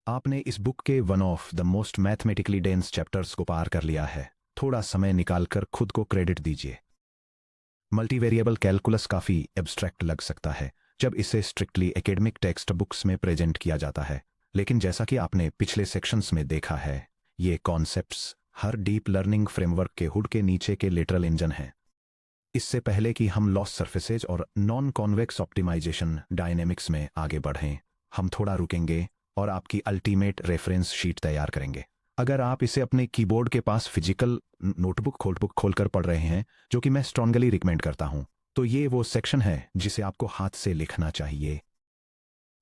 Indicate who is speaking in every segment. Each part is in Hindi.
Speaker 1: आपने इस बुक के one of the most mathematically dense chapters को पार कर लिया है। थोड़ा समय निकालकर खुद को क्रेडिट दीजिए। मल्टीवेरिएबल कैलकुलस काफ़ी एब्स्ट्रैक्ट लग सकता है जब इसे स्ट्रिक्टली एकेडमिक टेक्स्ट बुक्स में प्रेजेंट किया जाता है, लेकिन जैसा कि आपने पिछले सेक्शंस में देखा है, ये कॉन्सेप्ट्स हर डीप लर्निंग फ्रेमवर्क के हुड के नीचे के लिटरल इंजन हैं। इससे पहले कि हम लॉस सरफेसेज और नॉन कॉन्वेक्स ऑप्टिमाइजेशन डायनेमिक्स में आगे बढ़ें, हम थोड़ा रुकेंगे और आपकी अल्टीमेट रेफरेंस शीट तैयार करेंगे। अगर आप इसे अपने कीबोर्ड के पास फिजिकल नोटबुक खोलकर पढ़ रहे हैं, जो कि मैं स्ट्रांगली रिकमेंड करता हूं, तो ये वो सेक्शन है जिसे आपको हाथ से लिखना चाहिए।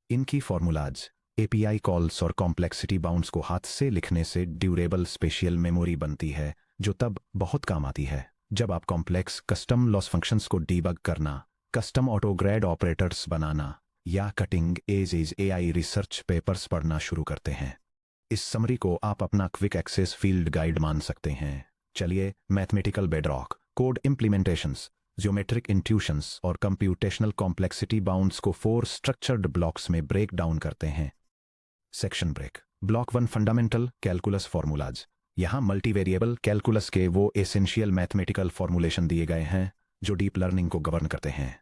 Speaker 1: इनकी फॉर्मूलाज, एपीआई कॉल्स और कॉम्प्लेक्सिटी बाउंड्स को हाथ से लिखने से ड्यूरेबल स्पेशियल मेमोरी बनती है, जो तब बहुत काम आती है जब आप कॉम्प्लेक्स कस्टम लॉस फंक्शंस को डीबग करना, कस्टम ऑटोग्रेड ऑपरेटर्स बनाना या cutting edge AI research papers पढ़ना शुरू करते हैं। इस समरी को आप अपना क्विक एक्सेस फील्ड गाइड मान सकते हैं। चलिए mathematical bedrock, code implementations, geometric intuitions और कंप्यूटेशनल कॉम्प्लेक्सिटी बाउंड्स को 4 स्ट्रक्चर्ड ब्लॉक्स में ब्रेक डाउन करते हैं। Section break. Block 1, fundamental calculus formulas. यहाँ मल्टीवेरिएबल कैलकुलस के वो एसेंशियल मैथमेटिकल फॉर्मूलेशन दिए गए हैं जो डीप लर्निंग को गवर्न करते हैं।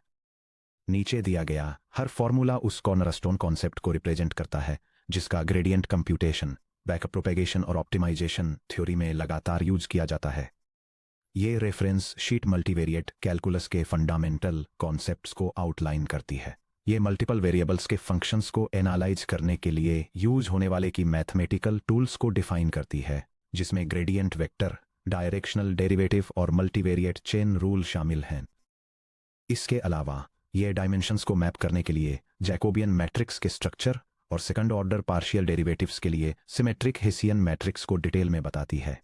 Speaker 1: नीचे दिया गया हर फॉर्मूला उस कॉर्नरस्टोन कॉन्सेप्ट को रिप्रेजेंट करता है जिसका ग्रेडियंट कंप्यूटेशन, बैकअप प्रोपेगेशन और ऑप्टिमाइजेशन थ्योरी में लगातार यूज किया जाता है। ये रेफरेंस शीट मल्टीवेरिएट कैलकुलस के फंडामेंटल कॉन्सेप्ट्स को आउटलाइन करती है। ये मल्टीपल वेरिएबल्स के फंक्शंस को एनालाइज करने के लिए यूज होने वाले की मैथमेटिकल टूल्स को डिफाइन करती है, जिसमें ग्रेडियंट वेक्टर, डायरेक्शनल डेरिवेटिव और मल्टीवेरिएट चेन रूल शामिल हैं। इसके अलावा ये डायमेंशंस को मैप करने के लिए जैकोबियन मैट्रिक्स के स्ट्रक्चर और सेकंड ऑर्डर पार्शियल डेरिवेटिव्स के लिए सिमेट्रिक हेसियन मैट्रिक्स को डिटेल में बताती है।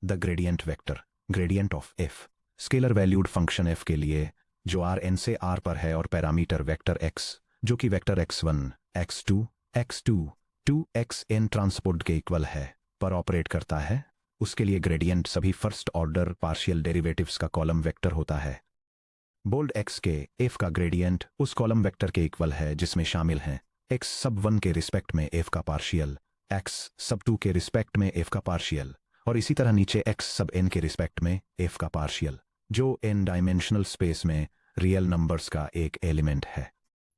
Speaker 1: The gradient vector, gradient of F, scalar valued function F के लिए जो आर एन से आर पर है और पैरामीटर वेक्टर एक्स, जो कि vector x1, x2, x2, 2xn transport के इक्वल है, पर ऑपरेट करता है, उसके लिए ग्रेडियंट सभी फर्स्ट ऑर्डर पार्शियल डेरिवेटिव्स का कॉलम वेक्टर होता है। बोल्ड x के f का ग्रेडियंट उस कॉलम वेक्टर के इक्वल है जिसमें शामिल हैं x सब 1 के रिस्पेक्ट में f का पार्शियल, x सब 2 के रिस्पेक्ट में f का पार्शियल और इसी तरह नीचे x सब n के रिस्पेक्ट में f का पार्शियल, जो n डायमेंशनल स्पेस में रियल नंबर्स का एक एलिमेंट है।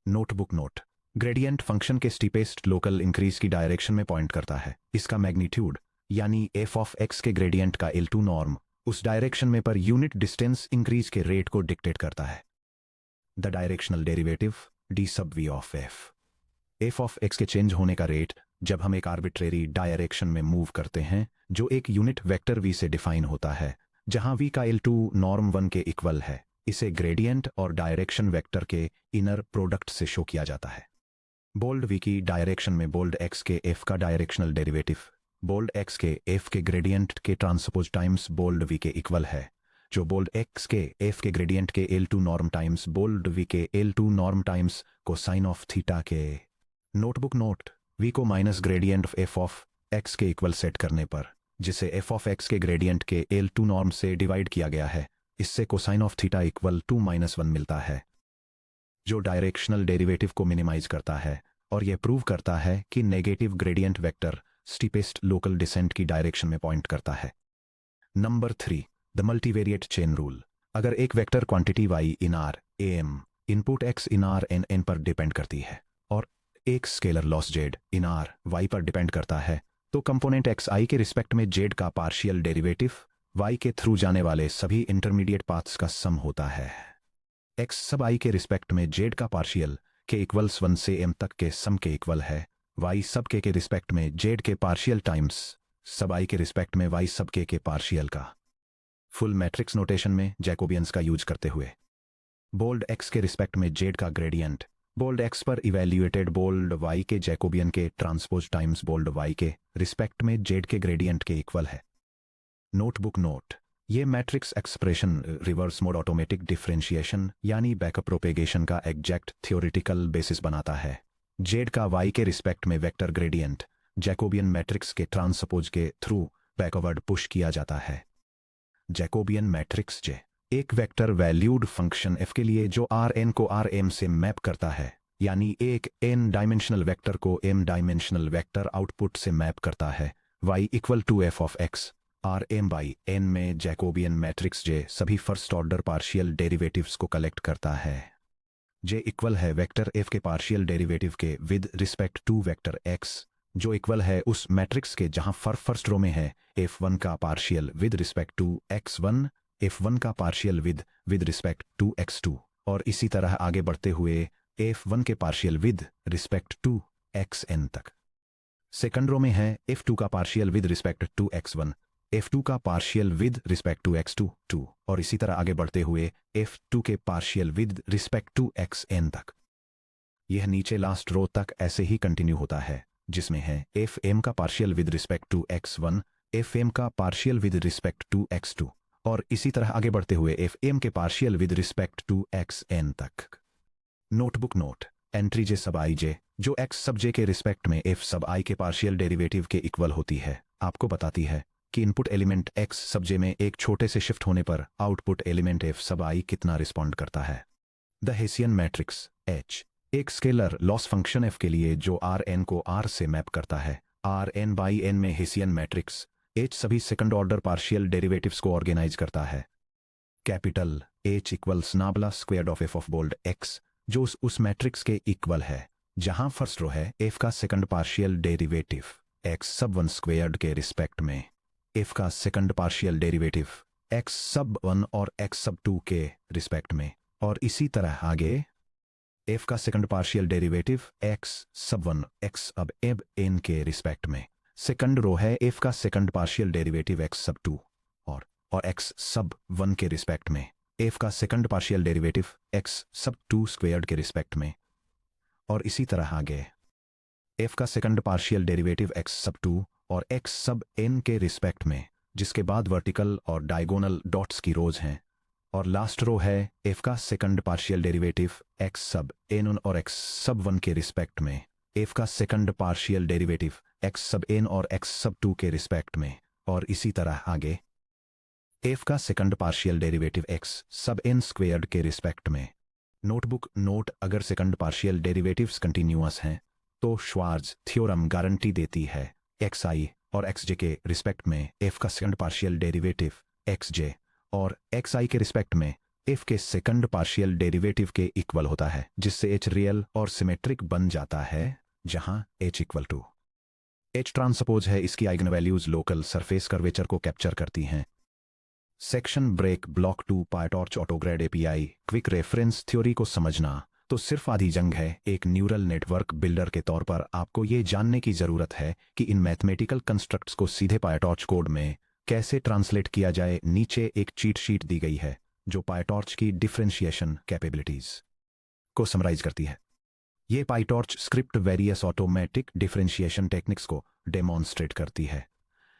Speaker 1: नोटबुक नोट: ग्रेडियंट फंक्शन के स्टीपेस्ट लोकल इंक्रीज की डायरेक्शन में पॉइंट करता है। इसका मैग्नीट्यूड यानी f ऑफ x के ग्रेडियंट का L2 नॉर्म उस डायरेक्शन में पर यूनिट डिस्टेंस इंक्रीज के रेट को डिक्टेट करता है। द डायरेक्शनल डेरिवेटिव d सब v of f of x के चेंज होने का रेट जब हम एक आर्बिट्रेरी डायरेक्शन में मूव करते हैं जो एक यूनिट वेक्टर v से डिफाइन होता है, जहां v का L2 नॉर्म 1 के इक्वल है, इसे ग्रेडियंट और डायरेक्शन वेक्टर के इनर प्रोडक्ट से शो किया जाता है। बोल्ड v की डायरेक्शन में बोल्ड x के f का डायरेक्शनल डेरिवेटिव बोल्ड x के f के ग्रेडियंट के ट्रांसपोज टाइम्स बोल्ड v के इक्वल है, जो बोल्ड x के f के ग्रेडियंट के L2 norm times bold v के L2 norm times cosine of theta के। नोटबुक नोट: v को minus gradient of f of x के इक्वल सेट करने पर, जिसे f ऑफ x के ग्रेडियंट के L2 नॉर्म से डिवाइड किया गया है, इससे कोसाइन ऑफ थीटा इक्वल 2-1 मिलता है, जो डायरेक्शनल डेरिवेटिव को मिनिमाइज करता है और यह प्रूव करता है कि negative gradient vector steepest local descent की डायरेक्शन में पॉइंट करता है। Number 3, the multivariate chain rule. अगर एक vector quantity y in r am input x in r n पर डिपेंड करती है और एक scalar loss z in r y पर डिपेंड करता है, तो कंपोनेंट xi के रिस्पेक्ट में z का पार्शियल डेरिवेटिव y के थ्रू जाने वाले सभी इंटरमीडिएट पाथ्स का सम होता है। x सब i के रिस्पेक्ट में z का पार्शियल के इक्वल्स 1 से m तक के सम के इक्वल है, y सब के रिस्पेक्ट में z के पार्शियल टाइम्स सब i के रिस्पेक्ट में y सब के पार्शियल का। फुल मैट्रिक्स नोटेशन में जैकोबियंस का यूज करते हुए बोल्ड x के रिस्पेक्ट में z का ग्रेडियंट बोल्ड x पर इवैल्यूएटेड बोल्ड y के जैकोबियन के ट्रांसपोज टाइम्स बोल्ड y के रिस्पेक्ट में z के ग्रेडियंट के इक्वल है। नोटबुक नोट: ये matrix expression reverse mode automatic differentiation यानी बैकअप प्रोपेगेशन का एग्जैक्ट थ्योरेटिकल बेसिस बनाता है। z का y के रिस्पेक्ट में वेक्टर ग्रेडियंट जैकोबियन मैट्रिक्स के ट्रांसपोज के थ्रू बैकवर्ड पुश किया जाता है। जैकोबियन मैट्रिक्स J एक वेक्टर वैल्यूड फंक्शन f के लिए जो Rn को Rm से मैप करता है, यानी एक n डायमेंशनल वेक्टर को m डायमेंशनल वेक्टर आउटपुट से मैप करता है। y equal to f of x R m by n में जैकोबियन मैट्रिक्स J सभी फर्स्ट ऑर्डर पार्शियल डेरिवेटिव्स को कलेक्ट करता है। J इक्वल है वेक्टर f के पार्शियल डेरिवेटिव के with respect to vector x, जो इक्वल है उस मैट्रिक्स के जहां फर्स्ट रो में है f1 का partial with respect to x1, f1 का partial with respect to x2, और इसी तरह आगे बढ़ते हुए f1 के partial with respect to xn तक। सेकंड रो में है f2 का partial with respect to x1, f2 का partial with respect to x2, और इसी तरह आगे बढ़ते हुए f2 के partial with respect to xn तक। यह नीचे लास्ट रो तक ऐसे ही कंटिन्यू होता है, जिसमें है fm का partial with respect to x1, fm का partial with respect to x2, और इसी तरह आगे बढ़ते हुए fm के partial with respect to xn तक। Notebook note: entry j sub i j, जो x सब j के रिस्पेक्ट में f सब i के पार्शियल डेरिवेटिव के इक्वल होती है, आपको बताती है कि input element x sub j में एक छोटे से शिफ्ट होने पर output element f sub i कितना रिस्पॉन्ड करता है। द हेसियन मैट्रिक्स H एक स्केलर लॉस फंक्शन f के लिए जो Rn को R से मैप करता है। Rn बाई n में हेसियन मैट्रिक्स H सभी सेकंड ऑर्डर पार्शियल डेरिवेटिव्स को ऑर्गेनाइज करता है। Capital H equals nabla squared of f of bold x, जो उस मैट्रिक्स के इक्वल है जहां फर्स्ट रो है f का सेकंड पार्शियल डेरिवेटिव x सब 1 स्क्वायर्ड के रिस्पेक्ट में, f का सेकंड पार्शियल डेरिवेटिव x सब 1 और x सब 2 के रिस्पेक्ट में, और इसी तरह आगे f का सेकंड पार्शियल डेरिवेटिव x सब 1 x अब n के रिस्पेक्ट में। सेकंड रो है f का सेकंड पार्शियल डेरिवेटिव x सब 2 और x सब 1 के रिस्पेक्ट में, f का सेकंड पार्शियल डेरिवेटिव x सब 2 स्क्वायर्ड के रिस्पेक्ट में, और इसी तरह आगे f का सेकंड पार्शियल डेरिवेटिव x सब 2 और x सब n के रिस्पेक्ट में, जिसके बाद वर्टिकल और डायगोनल डॉट्स की रोज हैं, और लास्ट रो है f का सेकंड पार्शियल डेरिवेटिव x सब n और x सब 1 के रिस्पेक्ट में, f का सेकंड पार्शियल डेरिवेटिव x सब n और x सब 2 के रिस्पेक्ट में, और इसी तरह आगे f का सेकंड पार्शियल डेरिवेटिव x सब n स्क्वायर्ड के रिस्पेक्ट में। नोटबुक नोट: अगर सेकंड पार्शियल डेरिवेटिव्स कंटिन्यूअस हैं तो श्वार्ट्ज थ्योरम गारंटी देती है xi और xj के रिस्पेक्ट में f का सेकंड पार्शियल डेरिवेटिव xj और xi के रिस्पेक्ट में f के सेकंड पार्शियल डेरिवेटिव के इक्वल होता है, जिससे h रियल और सिमेट्रिक बन जाता है, जहां h equal to h transpose है। इसकी eigenvalues local surface curvature को कैप्चर करती हैं। Section break block 2 PyTorch autograd API quick reference theory को समझना तो सिर्फ आधी जंग है। एक न्यूरल नेटवर्क बिल्डर के तौर पर आपको ये जानने की जरूरत है कि इन मैथमेटिकल कंस्ट्रक्ट्स को सीधे पायटॉर्च कोड में कैसे ट्रांसलेट किया जाए। नीचे एक चीट शीट दी गई है जो पायटॉर्च की डिफरेंशिएशन कैपेबिलिटीज को समराइज करती है। ये PyTorch script various automatic differentiation techniques को डेमॉन्स्ट्रेट करती है।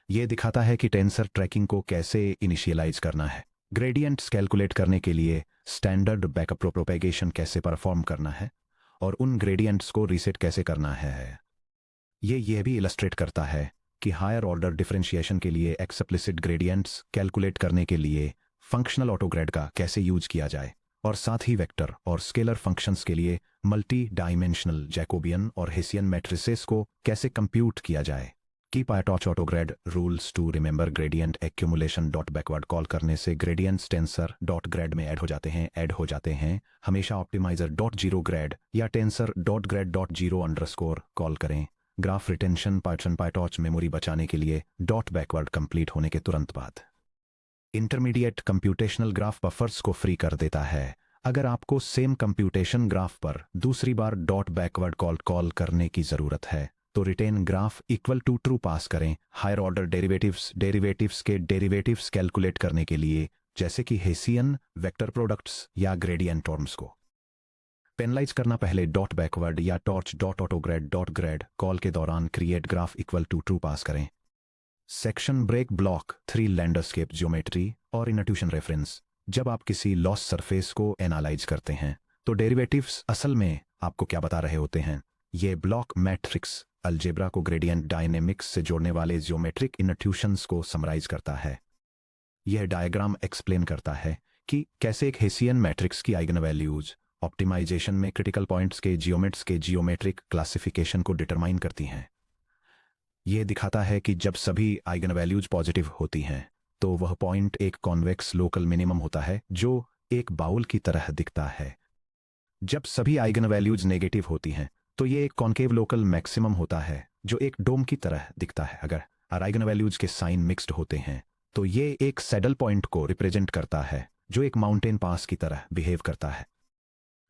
Speaker 1: ये दिखाता है कि टेंसर ट्रैकिंग को कैसे इनिशियलाइज करना है, ग्रेडियंट्स कैलकुलेट करने के लिए स्टैंडर्ड बैकअप प्रोपेगेशन कैसे परफॉर्म करना है, और उन ग्रेडियंट्स को रीसेट कैसे करना है। ये भी इलस्ट्रेट करता है कि हायर ऑर्डर डिफरेंशिएशन के लिए एक्सप्लिसिट ग्रेडियंट्स कैलकुलेट करने के लिए फंक्शनल ऑटोग्रेड का कैसे यूज किया जाए, और साथ ही वेक्टर और स्केलर फंक्शंस के लिए मल्टी डायमेंशनल जैकोबियन और हेसियन मैट्रिसेस को कैसे कंप्यूट किया जाए। Key PyTorch autograd rules to remember gradient accumulation dot backward call करने से ग्रेडियंट्स टेंसर डॉट ग्रेड में ऐड हो जाते हैं। हमेशा ऑप्टिमाइजर डॉट जीरो ग्रेड या tensor dot grad dot zero underscore call करें। ग्राफ रिटेंशन पायटॉर्च मेमोरी बचाने के लिए डॉट बैकवर्ड कंप्लीट होने के तुरंत बाद इंटरमीडिएट कंप्यूटेशनल ग्राफ बफर्स को फ्री कर देता है। अगर आपको सेम कंप्यूटेशन ग्राफ पर दूसरी बार डॉट बैकवर्ड कॉल करने की जरूरत है तो retain graph equal to true pass करें। हायर ऑर्डर डेरिवेटिव्स के डेरिवेटिव्स कैलकुलेट करने के लिए, जैसे कि हेसियन वेक्टर प्रोडक्ट्स या ग्रेडियंट टर्म्स को पेनलाइज करना, पहले डॉट बैकवर्ड या torch dot autograd dot grad call के दौरान create graph equal to true pass करें। Section break block 3 landscape geometry और इनट्यूशन रेफरेंस। जब आप किसी लॉस सरफेस को एनालाइज करते हैं तो डेरिवेटिव्स असल में आपको क्या बता रहे होते हैं। ये ब्लॉक मैट्रिक्स अलजेब्रा को ग्रेडियंट डायनेमिक्स से जोड़ने वाले ज्योमेट्रिक इनट्यूशंस को समराइज करता है। यह डायग्राम एक्सप्लेन करता है कि कैसे एक हेसियन मैट्रिक्स की आइगन वैल्यूज ऑप्टिमाइजेशन में क्रिटिकल पॉइंट्स के जियोमेट्स के जियोमेट्रिक क्लासिफिकेशन को डिटरमाइन करती हैं। यह दिखाता है कि जब सभी आइगन वैल्यूज पॉजिटिव होती हैं तो वह पॉइंट एक कॉन्वेक्स लोकल मिनिमम होता है जो एक बाउल की तरह दिखता है। जब सभी आइगन वैल्यूज नेगेटिव होती हैं तो ये एक कॉन्केव लोकल मैक्सिमम होता है जो एक डोम की तरह दिखता है। अगर आइगन वैल्यूज के साइन मिक्स्ड होते हैं तो ये एक सैडल पॉइंट को रिप्रेजेंट करता है जो एक माउंटेन पास की तरह बिहेव करता है।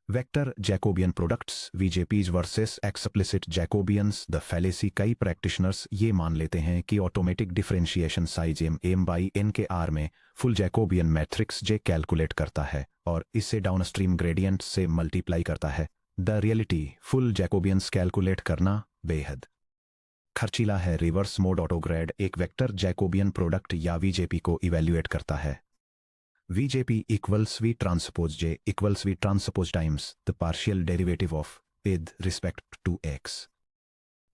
Speaker 1: Vector Jacobian products VJPs versus explicit Jacobians the fallacy. कई प्रैक्टिशनर्स ये मान लेते हैं कि automatic differentiation size M by N के आर में full Jacobian matrix J calculate करता है और इससे डाउनस्ट्रीम ग्रेडियंट से मल्टीप्लाई करता है। The reality full Jacobians calculate करना बेहद खर्चीला है। रिवर्स मोड ऑटोग्रेड एक वेक्टर जैकोबियन प्रोडक्ट या वीजेपी को इवेल्युएट करता है। VJP equals V transpose J equals V transpose times the partial derivative of with respect to x।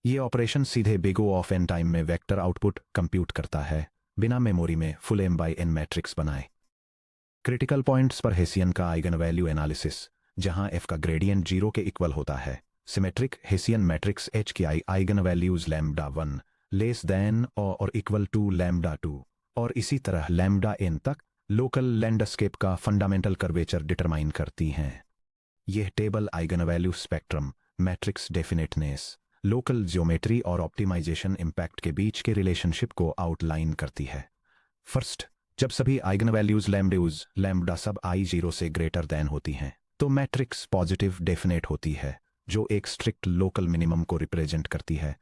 Speaker 1: ये ऑपरेशन सीधे big O of n time में वेक्टर आउटपुट कंप्यूट करता है बिना मेमोरी में full m by n matrix बनाए। क्रिटिकल पॉइंट्स पर हेसियन का आइगन वैल्यू एनालिसिस जहां f का ग्रेडियंट 0 के इक्वल होता है। सिमेट्रिक हेसियन मैट्रिक्स H की eigen values lambda 1 less than और इक्वल टू लैम्डा 2 और इसी तरह लैम्डा n तक लोकल लैंडस्केप का फंडामेंटल कर्वेचर डिटरमाइन करती हैं। यह table eigen value spectrum, matrix definiteness, local geometry और ऑप्टिमाइजेशन इंपैक्ट के बीच के रिलेशनशिप को आउटलाइन करती है। फर्स्ट, जब सभी आइगन वैल्यूज लैम्डा सब i0 से ग्रेटर देन होती हैं तो मैट्रिक्स पॉजिटिव डेफिनेट होती है जो एक स्ट्रिक्ट लोकल मिनिमम को रिप्रेजेंट करती है।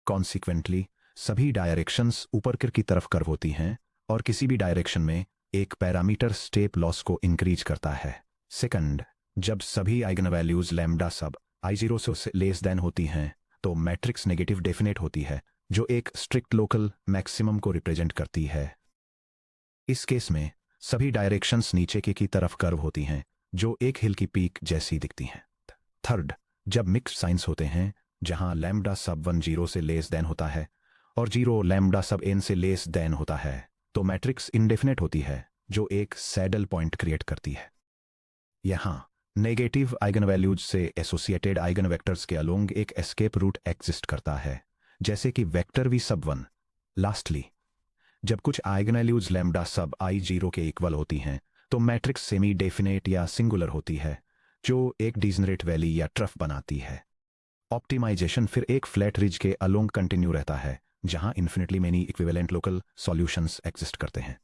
Speaker 1: कॉन्सिक्वेंटली सभी डायरेक्शंस ऊपर की तरफ कर्व होती हैं और किसी भी डायरेक्शन में एक पैरामीटर स्टेप लॉस को इंक्रीज करता है। सेकंड, जब सभी आइगन वैल्यूज लैम्डा सब i0 से लेस देन होती हैं तो मैट्रिक्स नेगेटिव डेफिनेट होती है जो एक स्ट्रिक्ट लोकल मैक्सिमम को रिप्रेजेंट करती है। इस केस में सभी डायरेक्शंस नीचे की तरफ कर्व होती हैं जो एक हिल की पीक जैसी दिखती हैं। थर्ड, जब मिक्स्ड साइंस होते हैं जहां लैम्डा सब 1 0 से लेस देन होता है और 0 लैम्डा सब n से लेस देन होता है तो मैट्रिक्स इंडेफिनेट होती है जो एक सैडल पॉइंट क्रिएट करती है। यहां नेगेटिव आइगन वैल्यूज से एसोसिएटेड आइगन वेक्टर्स के अलोंग एक एस्केप रूट एग्जिस्ट करता है जैसे कि वेक्टर v सब 1। लास्टली, जब कुछ आइगन वैल्यूज लैम्डा सब i0 के इक्वल होती हैं तो मैट्रिक्स सेमी डेफिनेट या सिंगुलर होती है जो एक डिजनरेट वैली या ट्रफ बनाती है। ऑप्टिमाइजेशन फिर एक फ्लैट रिज के अलोंग कंटिन्यू रहता है जहां infinitely many equivalent local solutions exist करते हैं।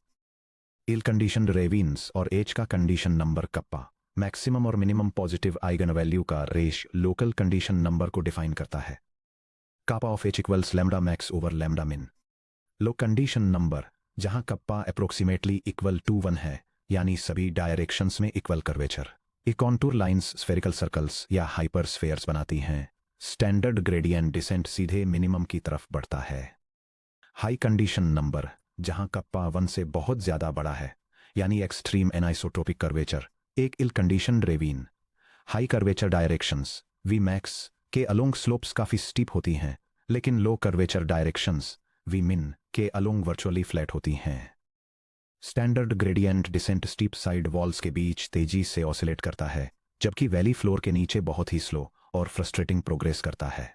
Speaker 1: इल कंडीशनड रेविन्स और एच का कंडीशन नंबर कप्पा मैक्सिमम और मिनिमम पॉजिटिव आइगन वैल्यू का रेश लोकल कंडीशन नंबर को डिफाइन करता है। Kappa of H equals lambda max over lambda min. Low condition number जहां कप्पा अप्रोक्सीमेटली इक्वल टू 1 है यानी सभी डायरेक्शंस में इक्वल कर्वेचर। ये कॉन्टूर लाइंस स्फेरिकल सर्कल्स या हाइपरस्फेयर्स बनाती हैं। स्टैंडर्ड ग्रेडियंट डिसेंट सीधे मिनिमम की तरफ बढ़ता है। हाई कंडीशन नंबर जहां कप्पा 1 से बहुत ज्यादा बड़ा है यानी एक्सट्रीम एनाइसोट्रोपिक कर्वेचर। एक ill condition ravine. High curvature directions v max के अलोंग स्लोप्स काफी स्टीप होती हैं लेकिन लो कर्वेचर डायरेक्शंस वी मिन के अलोंग वर्चुअली फ्लैट होती हैं। Standard gradient descent steep side walls के बीच तेजी से ऑसिलेट करता है जबकि वैली फ्लोर के नीचे बहुत ही स्लो और फ्रस्ट्रेटिंग प्रोग्रेस करता है।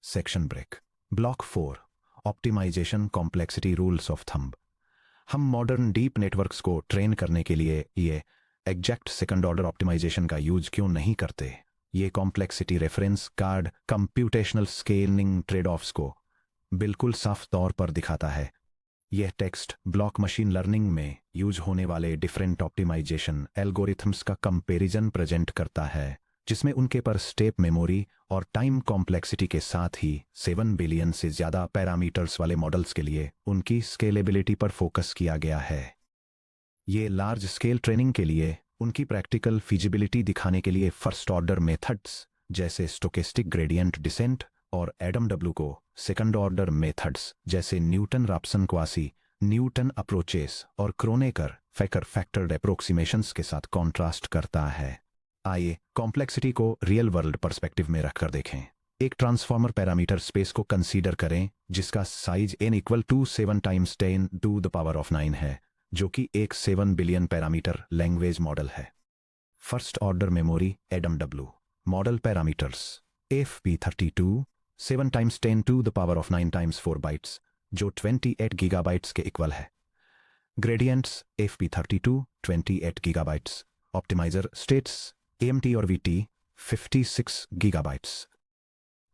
Speaker 1: Section break. Block 4 optimization complexity rules of thumb. हम मॉडर्न डीप नेटवर्क्स को ट्रेन करने के लिए ये एग्जैक्ट सेकंड ऑर्डर ऑप्टिमाइजेशन का यूज क्यों नहीं करते। ये complexity reference card computational scaling trade offs को बिल्कुल साफ तौर पर दिखाता है। यह टेक्स्ट ब्लॉक मशीन लर्निंग में यूज होने वाले डिफरेंट ऑप्टिमाइजेशन एल्गोरिथम्स का कंपैरिजन प्रेजेंट करता है जिसमें उनके पर स्टेप मेमोरी और टाइम कॉम्प्लेक्सिटी के साथ ही 7 बिलियन से ज्यादा पैरामीटर्स वाले मॉडल्स के लिए उनकी स्केलेबिलिटी पर फोकस किया गया है। ये लार्ज स्केल ट्रेनिंग के लिए उनकी प्रैक्टिकल फीजिबिलिटी दिखाने के लिए फर्स्ट ऑर्डर मेथड्स जैसे स्टोकेस्टिक ग्रेडियंट डिसेंट और एडम डब्ल्यू को सेकंड ऑर्डर मेथड्स जैसे न्यूटन राप्सन क्वासी न्यूटन अप्रोचेस और क्रोनेकर फैकर फैक्टर्ड अप्रोक्सीमेशंस के साथ कॉन्ट्रास्ट करता है। आइए कॉम्प्लेक्सिटी को रियल वर्ल्ड पर्सपेक्टिव में रखकर देखें। एक ट्रांसफॉर्मर पैरामीटर स्पेस को कंसीडर करें जिसका size n equal to 7 times 10 to the power of 9 है जो कि एक 7 बिलियन पैरामीटर लैंग्वेज मॉडल है। First order memory ADMW model parameters FP32 7 times 10 to the power of 9 times 4 bytes जो 28 गीगाबाइट्स के इक्वल है। Gradients FP32 28 gigabytes. Optimizer states AMT और VT 56 gigabytes.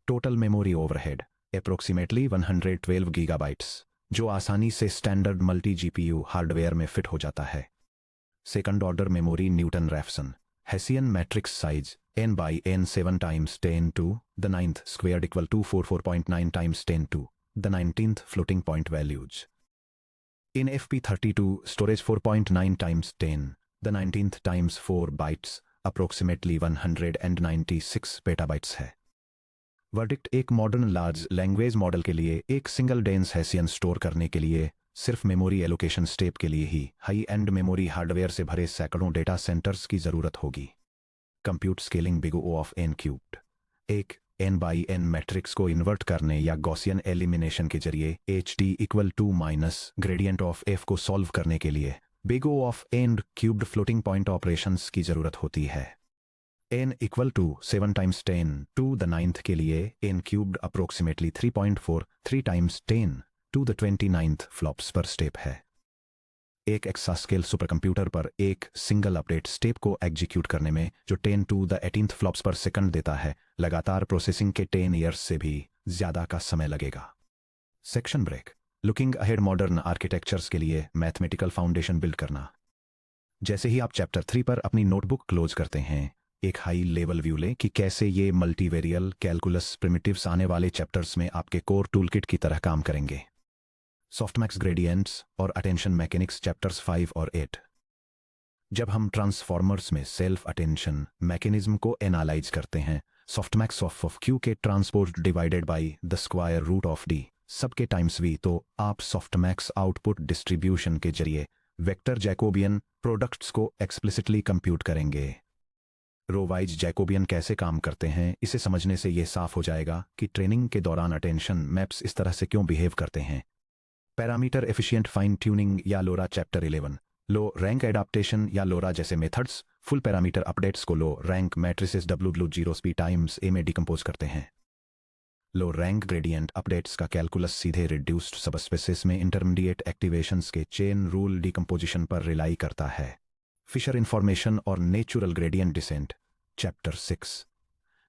Speaker 1: Total memory overhead approximately 112 gigabytes जो आसानी से स्टैंडर्ड मल्टी GPU हार्डवेयर में फिट हो जाता है। Second order memory Newton Raphson Hessian matrix size n by n 7 times 10 to the 9th squared equal to 44.9 times 10 to the 19th floating point values. In FP32 storage 4.9 times 10 the 19th times 4 bytes approximately 196 petabytes है। वर्डिक्ट एक मॉडर्न लार्ज लैंग्वेज मॉडल के लिए एक सिंगल डेंस हेसियन स्टोर करने के लिए सिर्फ मेमोरी एलोकेशन स्टेप के लिए ही हाई एंड मेमोरी हार्डवेयर से भरे सैकड़ों डेटा सेंटर्स की जरूरत होगी। Compute scaling big O of n cubed एक n by n मैट्रिक्स को इन्वर्ट करने या गॉसियन एलिमिनेशन के जरिए HT equal to minus gradient of f को सॉल्व करने के लिए big O of n cubed floating point operations की जरूरत होती है। n equal to 7 times 10 to the 9th के लिए n cubed approximately 3.43 times 10 to the 29th flops पर स्टेप है। एक एक्सास्केल सुपरकंप्यूटर पर एक सिंगल अपडेट स्टेप को एग्जीक्यूट करने में जो 10 to the 18th फ्लॉप्स पर सेकंड देता है लगातार प्रोसेसिंग के 10 ईयर्स से भी ज्यादा का समय लगेगा। Section break looking ahead modern architectures के लिए मैथमेटिकल फाउंडेशन बिल्ड करना। जैसे ही आप चैप्टर 3 पर अपनी नोटबुक क्लोज करते हैं एक हाई लेवल व्यू लें कि कैसे ये मल्टीवेरियल कैलकुलस प्रिमिटिव्स आने वाले चैप्टर्स में आपके कोर टूलकिट की तरह काम करेंगे। सॉफ्टमैक्स ग्रेडियंट्स और अटेंशन मैकेनिक्स चैप्टर्स 5 और 8। जब हम ट्रांसफॉर्मर्स में सेल्फ अटेंशन मैकेनिज्म को एनालाइज करते हैं सॉफ्टमैक्स ऑफ Q के transpose divided by the square root of D sub k times V तो आप सॉफ्टमैक्स आउटपुट डिस्ट्रीब्यूशन के जरिए वेक्टर जैकोबियन प्रोडक्ट्स को एक्सप्लिसिटली कंप्यूट करेंगे। रोवाइज जैकोबियन कैसे काम करते हैं इसे समझने से यह साफ हो जाएगा कि ट्रेनिंग के दौरान अटेंशन मैप्स इस तरह से क्यों बिहेव करते हैं। पैरामीटर एफिशिएंट फाइन ट्यूनिंग या लोरा चैप्टर 11 लो रैंक एडाप्टेशन या लोरा जैसे मेथड्स फुल पैरामीटर अपडेट्स को लो rank matrices W0 times A में डिकम्पोज करते हैं। लो रैंक ग्रेडियंट अपडेट्स का कैलकुलस सीधे रिड्यूस्ड सबस्पेसिस में इंटरमीडिएट एक्टिवेशंस के चेन रूल डिकम्पोजिशन पर रिलाई करता है। फिशर इंफॉर्मेशन और नेचुरल ग्रेडियंट डिसेंट चैप्टर 6।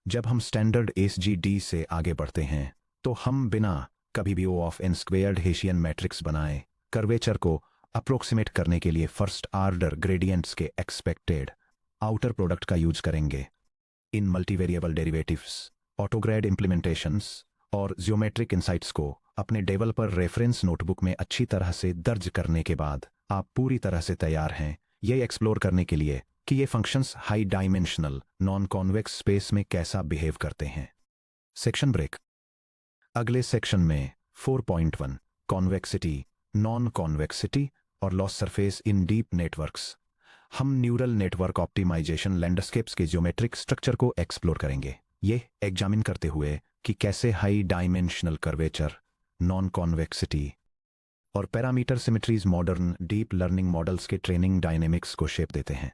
Speaker 1: जब हम स्टैंडर्ड SGD से आगे बढ़ते हैं तो हम बिना कभी भी O of n squared hessian matrix बनाए कर्वेचर को अप्रोक्सीमेट करने के लिए फर्स्ट ऑर्डर ग्रेडियंट्स के एक्सपेक्टेड आउटर प्रोडक्ट का यूज करेंगे। इन मल्टीवेरिएबल डेरिवेटिव्स ऑटोग्रेड इंप्लीमेंटेशंस और ज्योमेट्रिक इनसाइट्स को अपने डेवलपर रेफरेंस नोटबुक में अच्छी तरह से दर्ज करने के बाद आप पूरी तरह से तैयार हैं ये एक्सप्लोर करने के लिए कि ये functions high dimensional non convex space में कैसा बिहेव करते हैं। Section break. अगले सेक्शन में 4.1 कॉन्वेक्सिटी नॉन कॉन्वेक्सिटी और loss surface in deep networks हम न्यूरल नेटवर्क ऑप्टिमाइजेशन लैंडस्केप्स के ज्योमेट्रिक स्ट्रक्चर को एक्सप्लोर करेंगे ये एग्जामिन करते हुए कि कैसे high dimensional curvature non convexity और parameter symmetries modern deep learning models के ट्रेनिंग डायनेमिक्स को शेप देते हैं।